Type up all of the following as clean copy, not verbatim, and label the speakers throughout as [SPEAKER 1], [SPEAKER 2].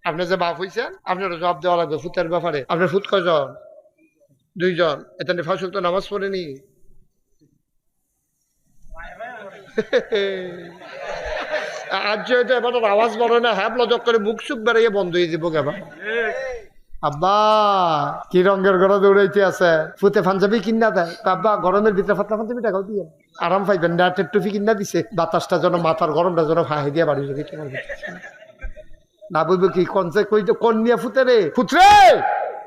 [SPEAKER 1] আপনি যে বাপ হইছেন আপনার জবাব দেওয়া লাগবে ফুতের ব্যাপারে। আপনার ফুত কয়জন? 2 জন। এটা নিয়ে 5 ওয়াক্ত নামাজ পড়েনি? আজ হয়তো এবার আওয়াজ বড় না, হ্যাঁ লজক করে মুখ সুখ বেড়াইয়ে বন্ধ হয়ে যাবো এবার। আব্বা কি রঙের ঘরে দৌড়াইতে আছে, ফুতে পাঞ্জাবি কিনা দেয়। আব্বা গরমের ভিতরে ফাতলা পাঞ্জাবি টাকাও দিয়ে আরাম পাইবেন না, টুপি কিনা দিছে, বাতাসটা যেন মাথার গরমটা যেন ফাঁহে দিয়ে বাড়ি যাবে। না বুঝবো কি কনসে কইতে কোন নিয়ে ফুতে রে, ফুতরে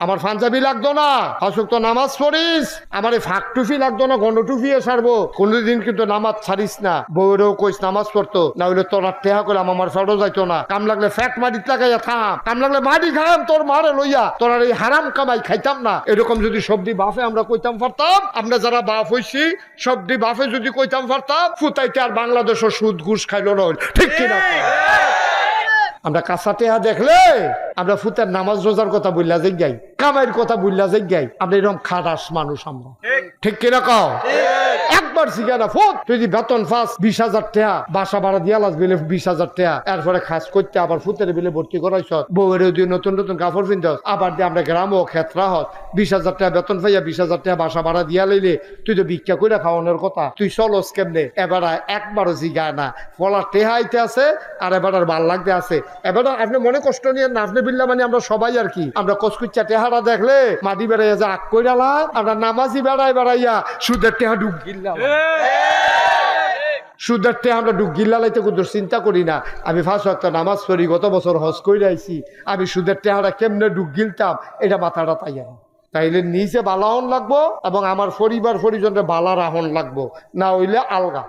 [SPEAKER 1] আমার পাঞ্জাবি লাগতো না, অসুখ তো নামাজ পড়িস, আমার এই ফাঁক টুফি লাগতো না, গন্ড টুফি সারবো, কোনোদিন কিন্তু নামাজ ছাড়িস না। বউরেও কইস নামাজ পড়তো না, হইলে তোর টেহা করলাম আমার ফেরো যাইতো না। কাম লাগলে ফ্যাট মাটিত লাগাইয়া থাম, কাম লাগলে মাটি খাম তোর মারে লইয়া, তোর আর এই হারাম কামাই খাইতাম না। এরকম যদি সবদি বাফে আমরা কইতাম পারতাম, আমরা যারা বাপ হইছি সবদি বাফে যদি কইতাম পারতাম, ফুতাইতে আর বাংলাদেশের সুদ ঘুষ খাইলো না, ঠিক কিনা? আমরা কাঁচা টেহা দেখলে আমরা ফুতের নামাজ রোজার কথা বললা যে গাই, কামাইয়ের কথা বললা যে গাই। আমরা এরকম খারাস মানুষ আমরা, ঠিক কিনা কও? একবার শিখানা ফুট তুই বেতন ফাঁস 20,000 টাকা, বাসা ভাড়া দিয়া লাস বিলে 20,000 টাকা, এরপরে খাস করতে আবার ফুতের বিলে ভর্তি করাইছ, বউয়ের দিয়ে নতুন নতুন কাপড় পিনতে, আবার দিয়ে আমরা গ্রাম ও ক্ষেত্রা হত 20,000 টাকা বেতন পাইয়া 20,000 টাকা বাসা ভাড়া দিয়া লইলে তুই তো ভিক্ষা করে খাওয়ানোর কথা, তুই চলস কেমনে? এবার একবারও জিগায় না, ফলা টেহা আইতে আছে আর এবার আর ভাল লাগতে আছে। এবার আপনি মনে কষ্ট নিয়ে না, আপনি বিল্লা মানে আমরা সবাই আর কি, আমরা কচকুচ্চা টেহারা দেখলে মাটি বেড়াইয়া যা আগ কইরালাম, আমরা নামাজি বেড়াইয়া সুদের টেহা ডুব গিল্লাম, সুদের টেহা আমরা ডুব গিল্লালাইতে কোনো চিন্তা করি না। আমি 5 ওয়াক্ত নামাজ পড়ি, গত বছর হজ কইরা আইছি, আমি সুদের টেহারা কেমনে ডুব গিলতাম এটা মাথাটা তাইয়া। তাইলে নিজে বালা হন লাগবো এবং আমার পরিবার পরিজনের বালা রাহন লাগবো, না হইলে আলগা।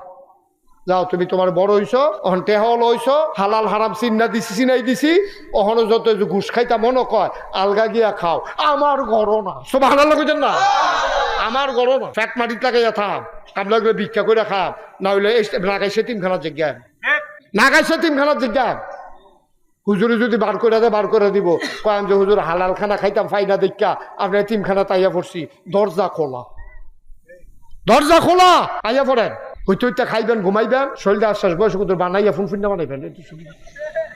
[SPEAKER 1] যাও তুমি তোমার বড় হইছো, অহন টেহল হইছো, হালাল হারাম চিন্না দিছি চিনাই দিছি, অহন যত ঘুষ খাইতা মনে কয় আলগা গিয়া খাও, আমার গড় না। সব হালাল কইতেন না, আমার গড় না, ফ্যাট মাটির লাগাইয়া থাম, কাম লাগলে ভিক্ষা করে খাম, না হইলে নাগাইছে তিনখানার জিজ্ঞান, নাগাইছে তিনখানার জিজ্ঞান। হুজুরে যদি বার করে দেয় বার করে দিব, কয়াম যে হুজুর হালাল খানা খাইতাম ফাইনা দেখা আপনার তিনখানা তাইয়া পড়ছি, দরজা খোলা, দরজা খোলা, আইয়া পড়েন, হইতে হইতে খাইবেন ঘুমাইবেন, শরীরটা আশ্বাস বয়স বানাইয়া ফুনফুন্না বানাইবেন,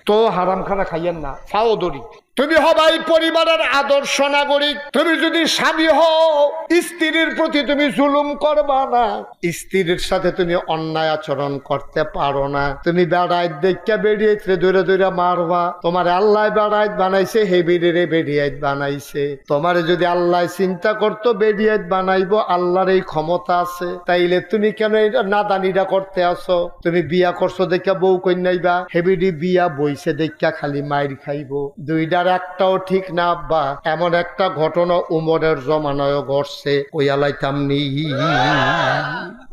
[SPEAKER 1] তো হারাম খানা খাইয়েন না, ফাও দড়ি। তুমি হবাই পরিবারের আদর্শ নাগরিক। তুমি যদি স্বামী হও, স্ত্রীর প্রতি তুমি জুলুম করবা না, স্ত্রীর সাথে তুমি অন্যায় আচরণ করতে পারো না। তুমি বেড়াইত দেখে বেরিয়েছে দূরে দূরে মারবা, তোমার আল্লাহ বেড়াইত বানাইছে, হে বেরিয়ে বেরিয়াইত বানাইছে। তোমার যদি আল্লাহ চিন্তা করতো বেরিয়াইত বানাইবো, আল্লাহর এই ক্ষমতা আছে, তাইলে তুমি কেন এটা নাদানিটা করতে আসো? তুমি বিয়া করছো দেখা বউ কন্যাইবা, হেবিডি বিয়া বইছে দেখা খালি মাইর খাইবো, দুইটার একটাও ঠিক না আব্বা। এমন একটা ঘটনা উমরের জমানায় ঘটছে, কইয়ালাইতাম নি।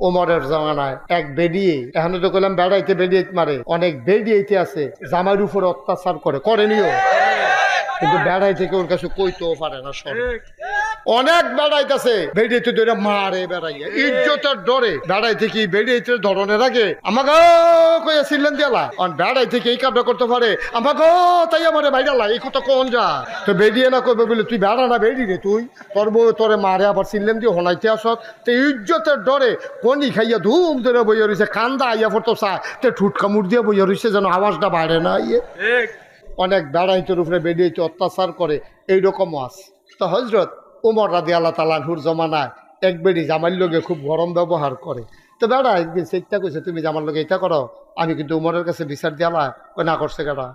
[SPEAKER 1] উমরের জমানায় এক বেরিয়ে, এখন তো কইলাম বেড়াইতে বেরিয়ে মারে, অনেক বেরিয়েতে আছে জামাইয়ের উপরে অত্যাচার করে, করেনিও, কিন্তু বেড়াই থেকে ওর কাছে কইতেও পারে না, সব অনেক বেড়াইতেছে, বেরিয়েতে ধরে মারে বেড়াইয়া ইজ্জতের ডরে। বেড়াই থেকে বেরিয়েতে ধরনের আগে আমাকে কইয়া ছিলেন দিয়ালা, বেড়াই থেকে এই কাজটা করতে পারে, আমাকে তাই আমার বাইরালা, এই কথা কোন যা তো বেরিয়ে না কইবে বলে তুই বেড়া না বেরিয়ে তুই, তোর বউ তোরে মারে আবার ছিলেন দিয়ে হনাইতে আসত, তো ইজ্জতের ডরে কনি খাইয়া ধুম ধরে বইয়া রয়েছে, কান্দা আইয়া পড়তো চা তো ঠুট কামড় দিয়ে বইয়া রয়েছে যেন আওয়াজটা বাড়ে না। ইয়ে অনেক বেড়াইতের উপরে বেরিয়েতে অত্যাচার করে, এইরকমও আছে। তো হজরত উমর রাদিয়াল্লাহু তাআলা আনহুর জমানায় এক বেড়ি জামাইর লগে খুব গরম ব্যবহার করে। তো বেড়া একদিন চেষ্টা করছে, তুমি জামার লগে এটা করো, আমি কিন্তু উমরের কাছে বিচার দিয়ালা, ওই না করছে কেডা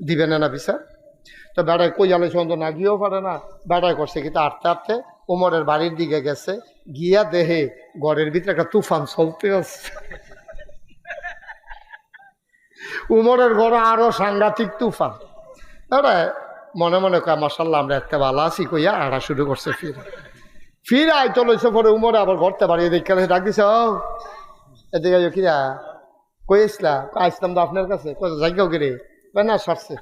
[SPEAKER 1] দিবে না বিচার। তো বেড়ায় কই আলো সন্দ না গিয়েও পারে না, বেড়ায় করছে কিন্তু আটতে আটতে উমরের বাড়ির দিকে গেছে, গিয়া দেহে ঘরের ভিতরে একটা তুফান চলতে আছে। উমরের ঘরে আরো সাংঘাতিক তুফান। বেড়ায় মনে মনে কয় মাশাল্লাহ আমরা একটা ভালো আছি কইয়া আড়া শুরু করছে, ফির আইতো লইছে। পরে উমরে আবার ঘরতে বাড়িয়ে দেখে ডাক দিছে, ও এদিকে কিরা কই আসলাম, আসলাম তো আপনার কাছে, জায়গাও কিরে না সারছে,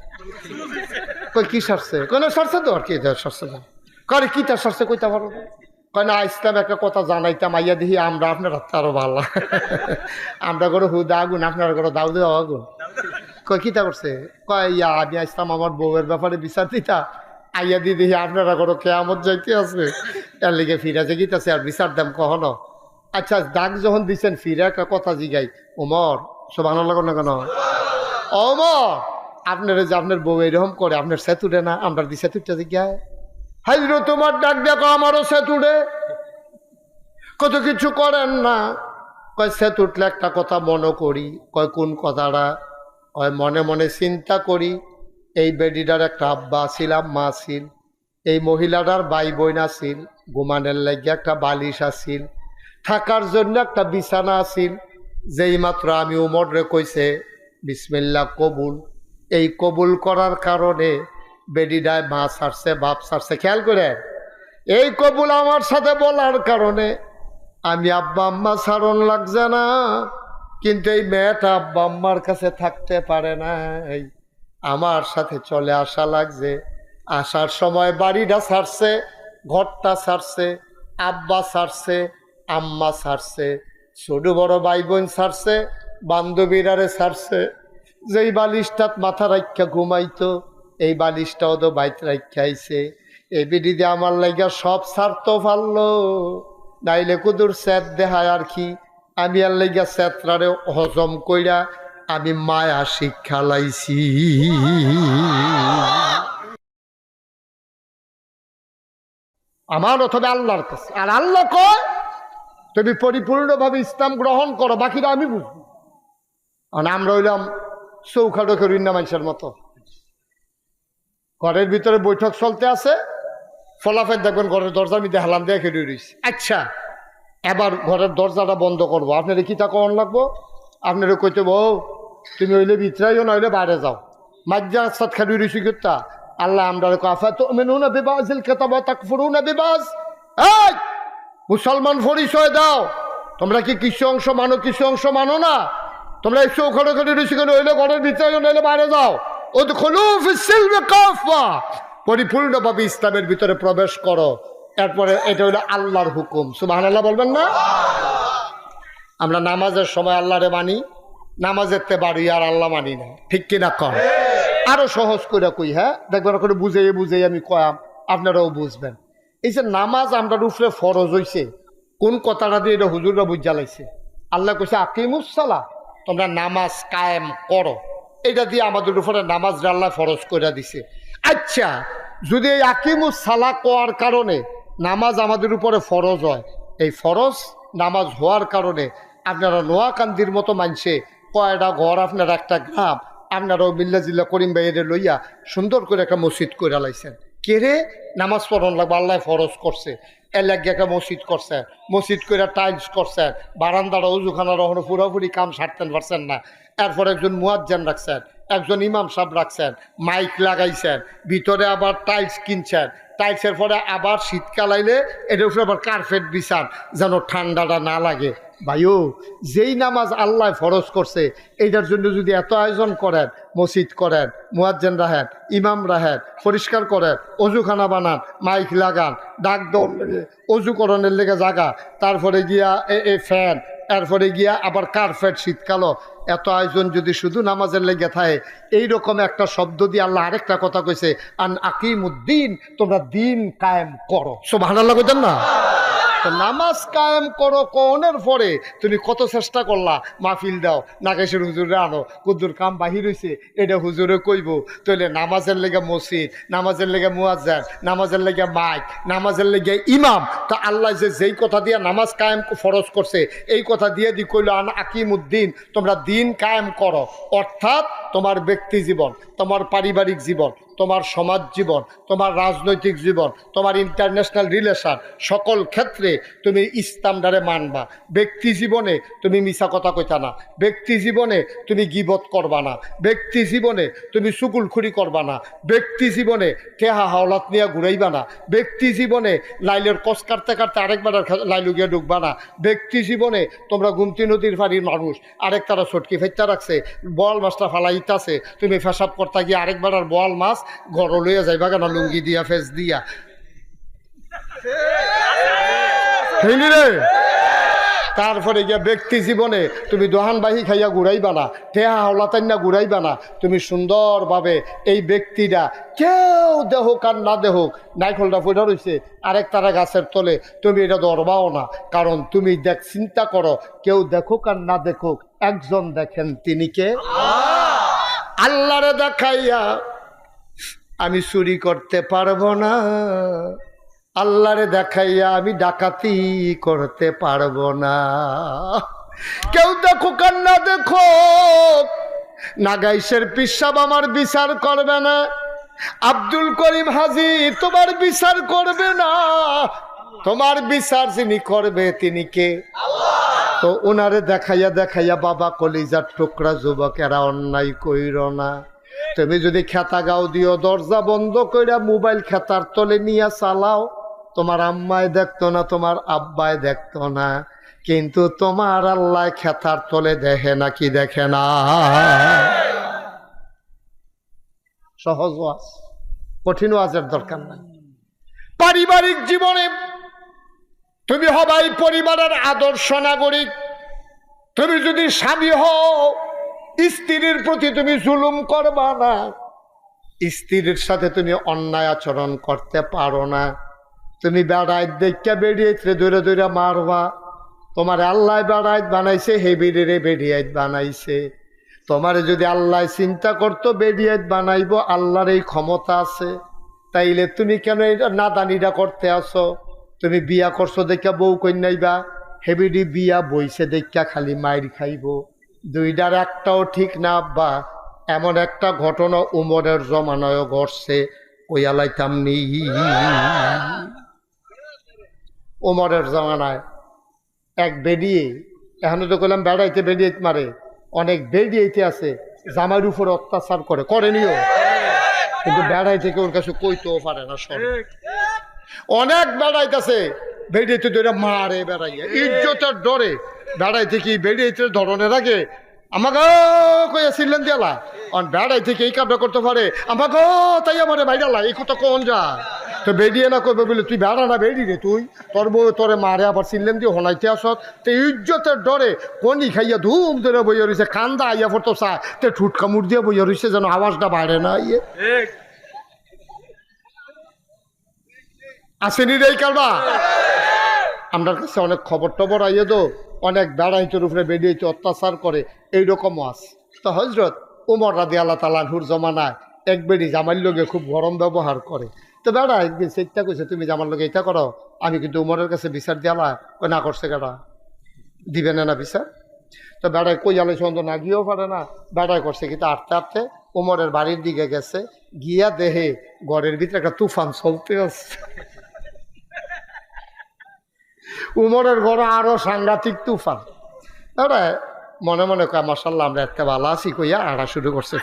[SPEAKER 1] কই কি সারছে, কই না সারছে তো আর কি সারছে না, করে কি তার সারছে কইতে পারো না, কয় না আসলাম একটা কথা জানাইতাম, আইয়া দেখি আমরা আপনার হাতে আরো ভালো, আমরা করে হুদা আগুন, আপনার করে দাউ দেওয়া আগুন। কয় কিতা করছে, কয় ইয়া আমি আসলাম আমার বউয়ের ব্যাপারে বিচার দিতা, আইয়া দিয়ে দেখি আপনারা কোনো কেয়ামত যাইতে আছে, এর লিগে ফিরা যে গীতাছে আর বিচার দাম কখনো। আচ্ছা ডাক যখন দিচ্ছেন ফিরে একটা কথা জিগাই, ওমর সুবহানাল্লাহ না কেন, ওমর আপনারা যে আপনার বউ এরকম করে, আপনার সেতুরে না, আমরা দি সেতুরটা জিজ্ঞায় হাইরো তোমার ডাক দেখো আমারও সেতুরে, কত কিছু করেন না। কয় সেত উঠলে একটা কথা মনে করি। কয় কোন কথাটা? কয় মনে মনে চিন্তা করি এই বেডিটার একটা আব্বা ছিল, মা ছিল, এই মহিলাটার ভাই বোন আছিল, ঘুমানের লাগে একটা বালিশ আছিল, থাকার জন্য একটা বিছানা আছিল। যেই মাত্র আমি উমরে কইছে বিসমিল্লাহ কবুল, এই কবুল করার কারণে বেডিডায় মা ছাড়ছে, বাপ ছাড়ছে। খেয়াল করে, এই কবুল আমার সাথে বলার কারণে আমি আব্বা আম্মা ছাড়ন লাগছে না, কিন্তু এই মেয়েটা আব্বা আম্মার কাছে থাকতে পারে না, আমার সাথে চলে আসা লাগছে। আসার সময় বাড়িটা ছাড়ছে, ঘরটা ছাড়ছে, আব্বা ছাড়ছে, আম্মা ছাড়ছে, ছোট বড় ভাই বোন ছাড়ছে, বান্ধবীরারে ছাড়ছে। যেই বালিশটাত মাথা রাখা ঘুমাইতো, এই বালিশটাও তো বাইত রাখা আইছে। এই বিডিতে আমার লাগা সব ছাড়তো পারলো, নাইলে কুদুর স্যাত দেহায় আর কি। আমি আর লাগা স্যাতরারে হজম কইরা আমি মায়া শিক্ষা লাইছি। আমার অথবা আল্লাহর কাছে। আর আল্লাহ কয় তুমি পরিপূর্ণভাবে ইসলাম গ্রহণ করো, বাকিরা আমি বুঝবো। আর আমরা হইলাম চৌখাটো করি না মানুষের মতো। ঘরের ভিতরে বৈঠক চলতে আছে, ফলাফল দেখবেন ঘরের দরজার মধ্যে হেলান দিয়ে খেয়ে রয়েছে। আচ্ছা, এবার ঘরের দরজাটা বন্ধ করবো, আপনার কি তা কখন লাগবো? আপনারা কইতে বউ তুমি হইলে ভিতরাইও না হইলে বাইরে যাও, মাজ্জা সাত খেয়ে রয়েছি কিতা আল্লাহ আমরা কাফা তো মেনুনা বিবাজিল খেতাবা তাকফুরুনা বিবাজ। এই মুসলমান পরিচয় দাও, তোমরা কি কিছু অংশ মানো, কিছু অংশ মানো না? তোমরা এই চৌখাটো খেয়ে রয়েছি কেন? হইলে ঘরের ভিতরে নইলে বাইরে যাও। ও তো খলুফ সিলভে কাফা, পরিপূর্ণভাবে ইসলামের ভিতরে প্রবেশ করো। এরপরে এটা হইলো আল্লাহর হুকুম। সুবহানাল্লাহ বলবেন না? আমরা নামাজের সময় আল্লাহরে মানি, নামাজের তে বাড়ি আর আল্লাহ মানি না, ঠিক কিনা কম? আরো সহজ করে কই, হ্যাঁ দেখবেন করে বুঝাইয়ে বুঝাই আমি কয়াম, আপনারাও বুঝবেন। এই যে নামাজ আমরা উপরে ফরজ হইছে, কোন কথাটা দিয়ে এটা হুজুররা বুঝা লাইছে? আল্লাহ কইছে আকিমুস সালাহ, তোমরা নামাজ কায়েম করো। এটা দিয়ে আমাদের উপরে নামাজ আল্লাহ ফরজ করে দিছে। আচ্ছা, যদি এই আকিমুস সালাহ কোয়ার কারণে নামাজ আমাদের উপরে ফরজ হয়, এই ফরজ নামাজ হওয়ার কারণে আপনারা নোয়াকান্দির মতো মানছে কয়টা ঘর, আপনার একটা গ্রাম, আপনারাও মিল্লা জিল্লা করিম ভাইয়ের লইয়া সুন্দর করে একটা মসজিদ করে লাইছেন। কে রে নামাজ পড়ন লাগবে, আল্লাহ ফরজ করছে, এর লাগে একটা মসজিদ করছেন, মসজিদ করে টাইলস করছেন, বারান্দাটা উজুখানার ওখানে পুরোপুরি কাম সারতেন পারছেন না। এরপর একজন মুয়াজ্জিন রাখছেন, একজন ইমাম সাহেব রাখছেন, মাইক লাগাইছেন, ভিতরে আবার টাইলস কিনছেন, টাইলসের পরে আবার শীতকাল আইলে এটার উপরে আবার কার্পেট বিছান যেন ঠান্ডাটা না লাগে। ভাইও, যেই নামাজ আল্লাহ ফরজ করছে এইটার জন্য যদি এত আয়োজন করেন, মসজিদ করেন, মুয়াজ্জিন রাখেন, ইমাম রাখেন, পরিষ্কার করেন, অজুখানা বানান, মাইক লাগান, ডাক দৌড় লেগে অজুকরণের লেগে জাগা, তারপরে গিয়া ফ্যান, এরপরে গিয়া আবার কার্পেট শীতকালও, এত আয়োজন যদি শুধু নামাজের লেগে থাকে, এইরকম একটা শব্দ দিয়ে আল্লাহ আরেকটা কথা কইছে, আন আকিমুদ্দিন, তোমরা দিন কায়েম করো। সুবহানাল্লাহ কইতেন না? নামাজ কায়েম করো কোনের পরে তুমি কত চেষ্টা করলা, মাহফিল দাও, নাগেশের হুজুরে আনো, কুদ্দুর কাম বাহির হইছে, এটা হুজুরে কইব, তাহলে নামাজের লেগে মসজিদ, নামাজের লেগে মুয়াজ্জিন, নামাজের লেগে মাইক, নামাজের লেগে ইমাম। তা আল্লাহ যে যেই কথা দিয়ে নামাজ কায়েম ফরজ করছে, এই কথা দিয়ে দি কইল আন আকিমুদ্দিন, তোমরা দিন কায়েম করো। অর্থাৎ তোমার ব্যক্তি জীবন, তোমার পারিবারিক জীবন, তোমার সমাজ জীবন, তোমার রাজনৈতিক জীবন, তোমার ইন্টারন্যাশনাল রিলেশন, সকল ক্ষেত্রে তুমি ইসলামটারে মানবা। ব্যক্তি জীবনে তুমি মিছা কথা কইতা না, ব্যক্তি জীবনে তুমি গীবত করবা না, ব্যক্তি জীবনে তুমি চুগুলখুরি করবা না, ব্যক্তি জীবনে টেহা হাওলাত নিয়ে ঘুরাইবা না, ব্যক্তি জীবনে লাইলের কস কাটতে কাটতে আরেকবার লাইলু গিয়ে ঢুকবা না, ব্যক্তি জীবনে তোমরা গুমতি নদীর ফাড়ির মানুষ, আরেক তারা ছটকি ফেটটা রাখছে, বোয়াল মাছটা ফালাইতাছে, তুমি ফেসাব করতে গিয়ে আরেকবার আর বোয়াল মাছ ঘর লইয়া যাইবা কেন, লুঙ্গি দিয়া ফেস দিয়া রে। তারপরে গিয়া ব্যক্তি জীবনে তুমি দোহানবাহী খাইয়া ঘুরাইবা না, টেহা হাওলাতান্না ঘুরাইবা না, তুমি সুন্দরভাবে এই ব্যক্তিটা কেউ দেহক আর না দেহক, নাইখলটা ফুটা রয়েছে আরেক তারা গাছের তলে, তুমি এটা ধরবাও না, কারণ তুমি চিন্তা করো কেউ দেখুক আর না দেখুক, একজন দেখেন, তিনি কে? আল্লাহরে দেখাইয়া আমি চুরি করতে পারবো না, আল্লাহরে দেখাইয়া আমি ডাকাতি করতে পারবো না। কেউ দেখো কান্না দেখো, নাগাইশের পিসাব আমার বিচার করবে না, আব্দুল করিম হাজী তোমার বিচার করবে না, তোমার বিচার যিনি করবে তিনি কে? তো ওনারে দেখাইয়া দেখাইয়া বাবা কলিজার টুকরা যুবকেরা অন্যায় কইর না। তুমি যদি খেতা গাও দিও, দরজা বন্ধ কইরা মোবাইল খেতার তলে নিয়ে চালাও, তোমার আম্মায় দেখতো না, তোমার আব্বায় দেখতো না, কিন্তু তোমার আল্লাহ খেতার তলে দেখে নাকি দেখে না? সহজ ওয়াজ, কঠিন ওয়াজের দরকার নাই। পারিবারিক জীবনে তুমি হবাই পরিবারের আদর্শ নাগরিক। তুমি যদি স্বামী হও, স্ত্রীর প্রতি তুমি জুলুম করবা না, স্ত্রীর সাথে তুমি অন্যায় আচরণ করতে পারো না। তুমি বেড়াইত দেখে বেরিয়েছে দূরে দূরে মারবা, তোমার আল্লাহ বেড়াইত বানাইছে, হে বেরিয়ে বেরিয়াইত বানাইছে। তোমার যদি আল্লাহ চিন্তা করতো বেরিয়াইত বানাইব, আল্লাহর এই ক্ষমতা আছে, তাইলে তুমি কেন এটা নাদানিটা করতে আসো? তুমি বিয়া করছো দেখা বউ কন্যাইবা, হেবিডি বিয়া বইছে দেখা খালি মাইর খাইব। দুইটার একটাও ঠিক না আব্বা। এমন একটা ঘটনা উমরের জমানায় ঘটছে, কইয়ালাইতাম নি। উমরের জমানায় এক বেরিয়ে, এখনো তো কইলাম বেড়াইতে বেরিয়ে মারে, অনেক বেরিয়েতে আছে জামাইয়ের উপরে অত্যাচার করে, করেনিও, কিন্তু বেড়াই থেকে ওর কাছে কইতেও পারে না। সব অনেক বেড়াইতেছে, বেরিয়েতে ধরে মারে, বেড়াইয়া ইজ্জতের ডরে বেড়াই থেকে বেরিয়েতে ধরনের আগে আমাকে কইয়াছিলেন দিয়ালা, অন বেড়াই থেকে এই কাজটা করতে পারে, আমাকে তাই আমার বাইরালা, এই কথা কোন যা তো বেরিয়ে না করবে বলে, তুই বেড়া না বেরিয়ে রে, তুই তোর বউ তোরে মারে আবার চিনলেন দিয়ে হনাইতে আসত। তো ইজ্জতের ডরে কনি খাইয়া ধুম ধরে বইয়া রয়েছে, কান্দা আইয়া পড়তো চা তে ঠুট কামড় দিয়ে বইয়া রয়েছে, যেন আওয়াজটা বাড়ে না। ইয়ে আসেনি রে কালবা, আমার কাছে অনেক খবর টবর আইয়ে তো, অনেক বেড়াইতের উপরে বেরিয়েছে অত্যাচার করে, এইরকমও আছে। তো হজরত উমর রাদিয়াল্লাহু তাআলা আনহুর জমানায় এক বেড়ি জামাইর লগে খুব গরম ব্যবহার করে। তো বেড়া একদিন চেষ্টা করছে, তুমি জামার লগে এটা করো, আমি কিন্তু উমরের কাছে বিচার দিয়ালা, কই না করছে কেটা, দিবে না বিচার। তো বেড়ায় কই আলো সন্দ না গিয়েও পারে না, বেড়ায় করছে কিন্তু আটতে আটতে উমরের বাড়ির দিকে গেছে, গিয়া দেহে ঘরের ভিতরে একটা তুফান চলতে আছে। উমরের ঘরে আরো সাংঘাতিক তুফান। দাদা মনে মনে কয় মাশাআল্লাহ আমরা একটা ভালো আছি কইয়া আড়া শুরু করছে।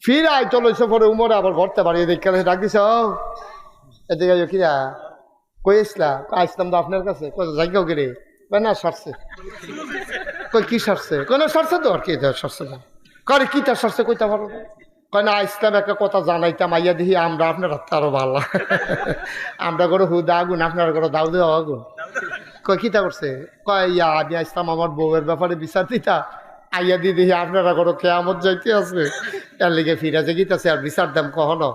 [SPEAKER 1] ফির আইতো লইছে পরে উমরে আবার ঘরতে বাড়িয়ে দেখে ডাক দিছে, এদিকে কিরা কই আসলা? আসলাম তো আপনার কাছে। জায়গাও কিরে? না সারছে। কই কি সারছে? কই না সারছে তো, আর কি সারছে না, করে কি তার সারছে কইতে পারো না? কয় না আসলাম একটা কথা জানাইতাম, আইয়া দেখি আমরা আপনার হাতে আরো ভালো, আমরা করে হুদা আগুন, আপনার করে দাউ দেওয়া আগুন। কয় কিতা করছে? কয় ইয়া আমি আসলাম আমার বউয়ের ব্যাপারে বিচার দিতা, আইয়া দিয়ে দেখি আপনারা করো কেয়ামত যাইতে আছে, এর লিগে ফিরা যে গীতাছে আর বিচার দাম কখনো।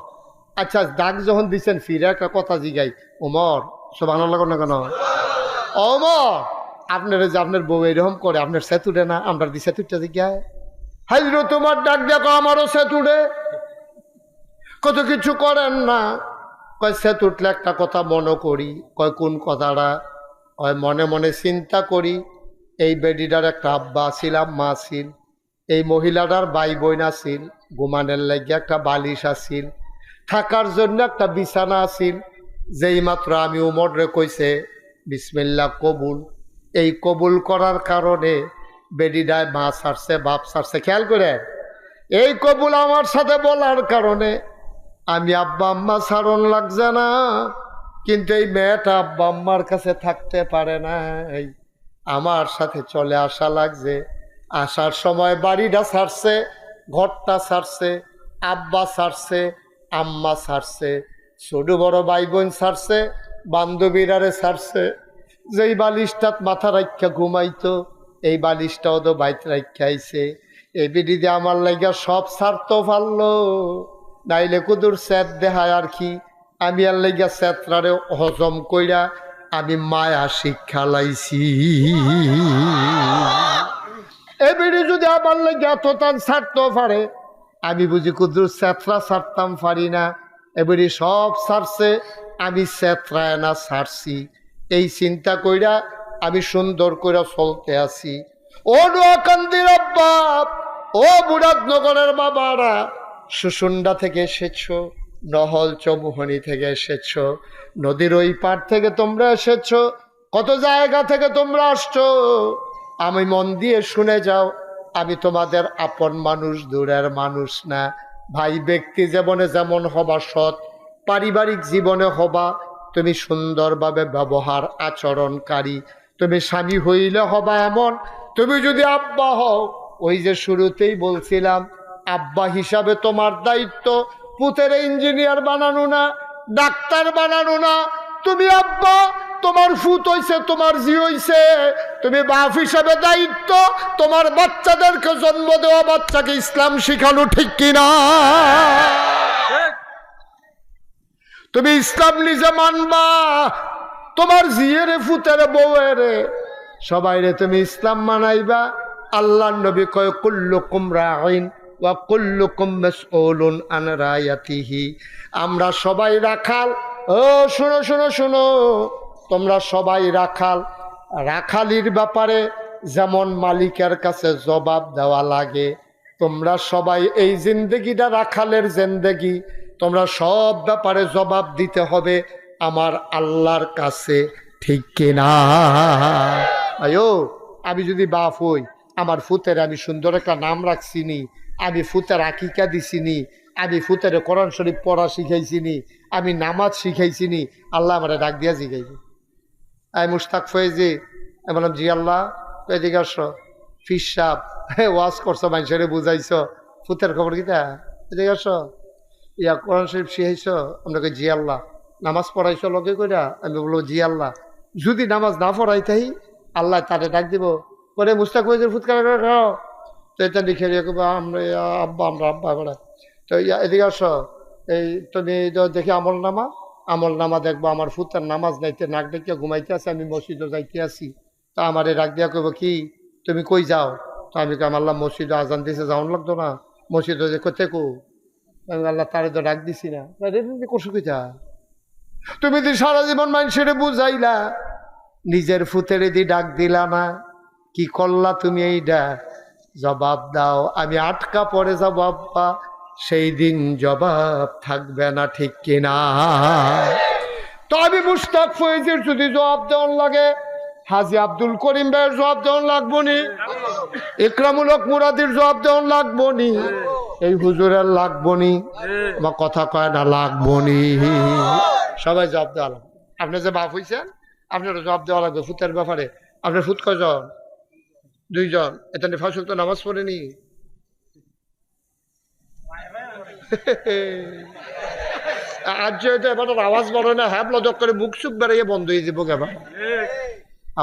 [SPEAKER 1] আচ্ছা ডাক যখন দিচ্ছেন ফিরে একটা কথা জিগাই, ওমর সুবহানাল্লাহ না কেন? ওমর আপনার যে আপনার বউ এরকম করে, আপনার সেতুরে না, আমরা দি সেতুরটা জিগায়, হাইরো তোমার ডাক দেখো আমারও সেতুরে, কত কিছু করেন না। কয় সেতুটলে একটা কথা মনে করি। কয় কোন কথাটা? কয় মনে মনে চিন্তা করি, এই বেডিটার একটা আব্বা ছিল, আম্মা আছিল, এই মহিলাটার ভাই বোন আছিল, ঘুমানের লাগিয়ে একটা বালিশ আছিল, থাকার জন্য একটা বিছানা আছিল। যেই মাত্র আমি উমরে কইছে বিসমিল্লাহ কবুল, এই কবুল করার কারণে বেডিডায় মা ছাড়ছে, বাপ ছাড়ছে। খেয়াল করে, এই কবুল আমার সাথে বলার কারণে আমি আব্বা আম্মা ছাড়ন লাগছে না, কিন্তু এই মেয়েটা আব্বা আম্মার কাছে থাকতে পারে না, আমার সাথে চলে আসা লাগছে। আসার সময় বাড়িটা ছাড়ছে, ঘরটা ছাড়ছে, আব্বা ছাড়ছে, আম্মা ছাড়ছে, ছোট বড় ভাই বোন ছাড়ছে, বান্ধবীরারে ছাড়ছে। যেই বালিশটাত মাথা রাখা ঘুমাইতো, এই বালিশটাও তো বাইত রাখা আইছে। এই বিডিতে আমার লাইগা সব ছাড়তো পারলো, নাইলে কুদুর স্যাত দেখায় আর কি। আমি আর লাইগা স্যাতরারে হজম কইরা আমি মায়া শিক্ষা লাইছি। এ বিড়ি যদি আমার লাইগা এত তান ছাড়তেও পারে, আমি বুঝি কুদ্দুর স্যাঁতরা ছাড়তাম পারি না, এবারে সব ছাড়ছে, আমি স্যাঁতরায় না ছাড়ছি। এই চিন্তা কইরা আমি সুন্দর করে চলতে আছি। ও নোয়াকান্দির আব্বা, ও মুরাদনগরের বাবারা, সুসুন্ডা থেকে এসেছো, নহল চৌমুহনী থেকে এসেছো, নদীর ওই পার থেকে তোমরা এসেছো, কত জায়গা থেকে তোমরা আসছো। আমি মন দিয়ে শুনে যাও, আমি তোমাদের আপন মানুষ, দূরের মানুষ না। ভাই ব্যক্তি জীবনে যেমন হবা সৎ, পারিবারিক জীবনে হবা তুমি সুন্দরভাবে ব্যবহার আচরণকারী। তুমি স্বামী হইলে হবা এমন, তুমি যদি আব্বা হও, ওই যে শুরুতেই বলছিলাম, আব্বা হিসাবে তোমার দায়িত্ব পুতের ইঞ্জিনিয়ার বানানো না, ডাক্তার বানানো না। তুমি আব্বা, তোমার ফুত হইছে, তোমার জি হইছে, তুমি বাপ হিসাবে দায়িত্ব তোমার বাচ্চাদেরকে জন্ম দেওয়া, বাচ্চাকে ইসলাম শিখানো, ঠিক কিনা? তুমি ইসলাম নিজে মানবা, তোমার জিয়েরে ফুতের বউয়েরে সবাইরে তুমি ইসলাম মানাইবা। আল্লাহর নবী কয় কুল্লুকুম রাঈন ওয়া কুল্লুকুম মাসউলুন আন রায়াতিহি। আমরা সবাই রাখাল। ও শোনো শোনো শোনো, তোমরা সবাই রাখাল। রাখালির ব্যাপারে যেমন মালিকের কাছে জবাব দেওয়া লাগে, তোমরা সবাই এই জিন্দেগিটা রাখালের জিন্দেগি, তোমরা সব ব্যাপারে জবাব দিতে হবে আমার আল্লাহর কাছে, ঠিক কিনা? আয়ো, আমি যদি বাপ হই, আমার ফুতের আমি সুন্দর একটা নাম রাখছিনি, আমি ফুতের আকিকা দিছিনি, আমি ফুতের কোরআন শরীফ পড়া শিখাইছিনি, আমি নামাজ শিখাইছিনি, আল্লাহ আমার ডাক দিয়া শিখাইছি। আমি মুশতাক ফয়েজি, আমি বললাম জি আল্লাহ। এদিকে আসো। ফিস সাহ ওয়াজ করছো, মানুষের বুঝাইছ, ফুতের খবর কিতা? এদিকে আসো। ইয়া কোরআন শরীফ শিখাইছ? আমরা কই জি আল্লাহ। নামাজ পড়াইছ লগে কইরা? আমি বলবো জি আল্লাহ। যদি নামাজ না পড়াই তাই আল্লাহ তারে ডাক দিব, পরে মুস্তাক ফয়েজের ফুৎকার খাও। তো এটা লিখে আমরা আব্বা, আমরা আব্বা বেড়া। তো এদিকে আসো, এই তুমি দেখি আমল নামা দেখবো, আমার ফুতার নামাজ নাইতে নাক ডেকে ঘুমাইতে আছে, আমি মসজিদে যাইতে আছি। তা আমার ডাক দিয়া কইব কি তুমি কই যাও? তো আমি কাম আল্লাহ মসজিদে আজান দিছে, যাওয়ান লাগতো না, মসজিদে যে কোথে কো? আমি আল্লাহ তারে তো ডাক দিছি না। কসু কইতা তুমি দি সারা জীবন মানুষের বুঝাইলা, নিজের ফুতের দি ডাক দিলা না, কি করলা তুমি? এইটা জবাব দাও। আমি আটকা পড়ে যাব আব্বা, সেই দিন জবাব থাকবে না, ঠিক কিনা? তো আমি মুশতাক ফয়েজের যদি জবাব দেওয়ার লাগে, হাজি আব্দুল করিম ভাইয়ের জবাব দেওয়ার লাগবো নি, ইকরামুল হক মুরাদির জবাব দেওয়ার লাগবো নি, এই হুজুরের লাগবো নি, আমার কথা কয় না লাগবো নি, সবাই জবাব দেওয়া লাগবে। আপনি যে বাপ হইছেন, আপনারও জবাব দেওয়া লাগবে ফুতের ব্যাপারে। আপনার ফুত কয়জন? 2 জন। এটা ফাঁসুল তো নামাজ পড়েনি। আজ যেহেতু এবার আওয়াজ বড় না, হ্যাঁ লজক করে মুখ সুখ বেড়াইয়ে বন্ধ হয়ে যাবো। এবার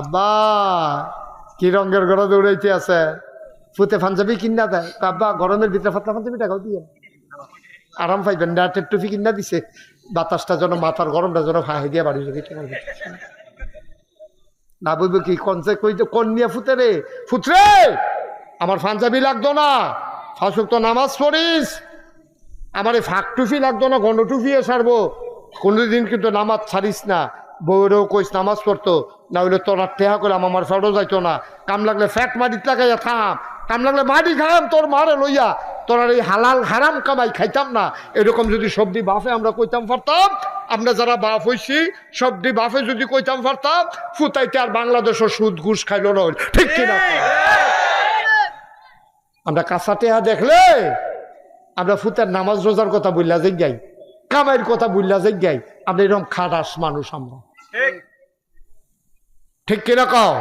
[SPEAKER 1] আব্বা কি রঙের ঘরে দৌড়াইতে আছে, ফুতে পাঞ্জাবি কিনা দেয়। আব্বা গরমের ভিতরে ফাতলা পাঞ্জাবি টাকাও দিয়ে আরাম পাইবেন না, টুপি কিনা দিছে, বাতাসটা যেন মাথার গরমটা যেন ফাঁহি দিয়ে বাড়ি না। বলবো কি কনসে কই কোন নিয়ে ফুতে রে, ফুতরে আমার পাঞ্জাবি লাগতো না, ফাঁসুক তো নামাজ পড়িস, আমার এই ফাঁক টুফি লাগতো না, গন্ড টুফিয়ে সারবো, কোনোদিন কিন্তু নামাজ ছাড়িস না। বউরেও কইস নামাজ পড়তো, না হইলে তোর আর টেহা করে আমার ফেরো যাইতো না। কাম লাগলে ফ্যাট মাটিত লাগাইয়া থাম, কাম লাগলে মাটি খাম তোর মারে লইয়া, তোর আর এই হালাল হারাম কামাই খাইতাম না। এরকম যদি সবদি বাফে আমরা কইতাম পারতাম, আমরা যারা বাপ হইছি সবদি বাফে যদি কইতাম পারতাম, ফুতাইতে আর বাংলাদেশের সুদ ঘুষ খাইল না, ঠিক কিনা? আমরা কাঁচা টেহা দেখলে আমরা ফুতের নামাজ রোজার কথা বললা যে যাই, কামাইয়ের কথা বললা যে যাই, আমরা এরকম খাটাস মানুষ আমরা, ঠিক কিনা কও?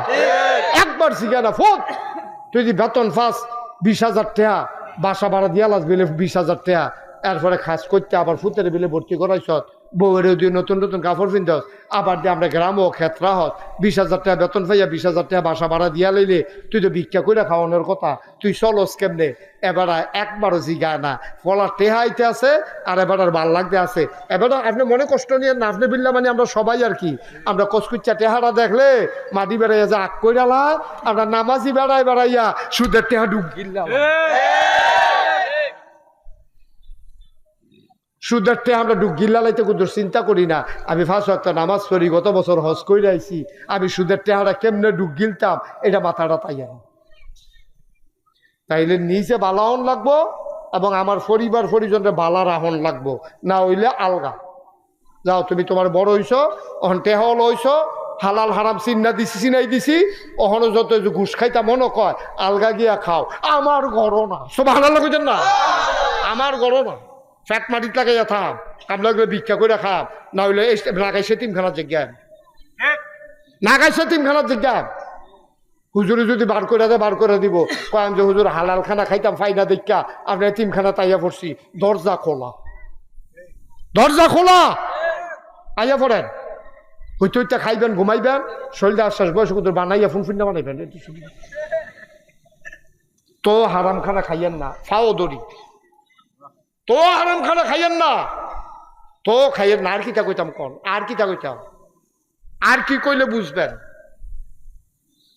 [SPEAKER 1] একবার শিখা ফুট, তুই যদি বেতন পাস 20,000 টাকা, বাসা ভাড়া দিয়া লাগবে 20,000 টাকা, এরপরে খাস করতে আবার ফুতের বিলে ভর্তি করাইছ, বউয়ের দিয়ে নতুন নতুন কাপড় পিনতে, আবার দিয়ে আমরা গ্রামও ক্ষেত্রা হত 20,000 টাকা বেতন পাইয়া 20,000 টাকা বাসা ভাড়া দিয়া লইলে, তুই তো ভিক্ষা করে খাওয়ানোর কথা, তুই চলস কেমনে? এবার একবারও জিগায় না, ফলার টেহাইতে আছে আর এবার আর ভাল লাগতে আছে। এবার আপনি মনে কষ্ট নিয়ে না, আপনি বিল্লা মানে আমরা সবাই আর কি, আমরা কচকুচ্চা টেহারা দেখলে মাটি বেড়াইয়া যে আগ কইরালা, আমরা নামাজি বেড়াইয়া সুদের টেহা ডুব গিল্লাম। সুদের টেহা আমরা গিল্লা লাইতে কুদুর চিন্তা করি না। আমি 5 ওয়াক্ত নামাজ পড়ি, গত বছর হজ করে আইছি, আমি সুদের টেহাটা কেমনে গিলতাম এটা মাথাটা তাইয়া। তাইলে নিজে বালাহন লাগবো এবং আমার পরিবার পরিজনরে বালা রাহন লাগবো, না হইলে আলগা। যাও তুমি তোমার বড় হইছো, অহন টেহাও লইছো, হালাল হারাম চিন্না দিছি চিনাই দিছি, অহনো যত ঘুষ খাইতা মনে কয় আলগা গিয়া খাও। আমার গড় না, সব হালাল কইতেন না, আমার গড় না। ফ্যাট মাটিত লাগাইয়া থাম, কামলা করে ভিক্ষা করে খাম, না হইলে নাগাইছে তিনখানার জিজ্ঞান, নাগাইছে তিনখানার জিজ্ঞান। হুজুরে যদি বার করে দেয় বার করে দিব, কয় যে হুজুর হালাল খানা খাইতাম ফাইনা দেখা আপনার তিনখানা তাইয়া পড়ছি। দরজা খোলা, দরজা খোলা, আইয়া পড়েন। হইতে হইতে খাইবেন, ঘুমাইবেন, শরীরটা আশ্বাস বয়স কত বানাইয়া ফুনফুন্না বানাইবেন। তো হারাম খানা খাইয়েন না, ফাও দড়ি, তো হারাম খানা খাইয়েন না, তো খাইয়েন না। আর কিতা কইতাম কন, আর কিতা কইতাম, আর কি কইলে বুঝবেন?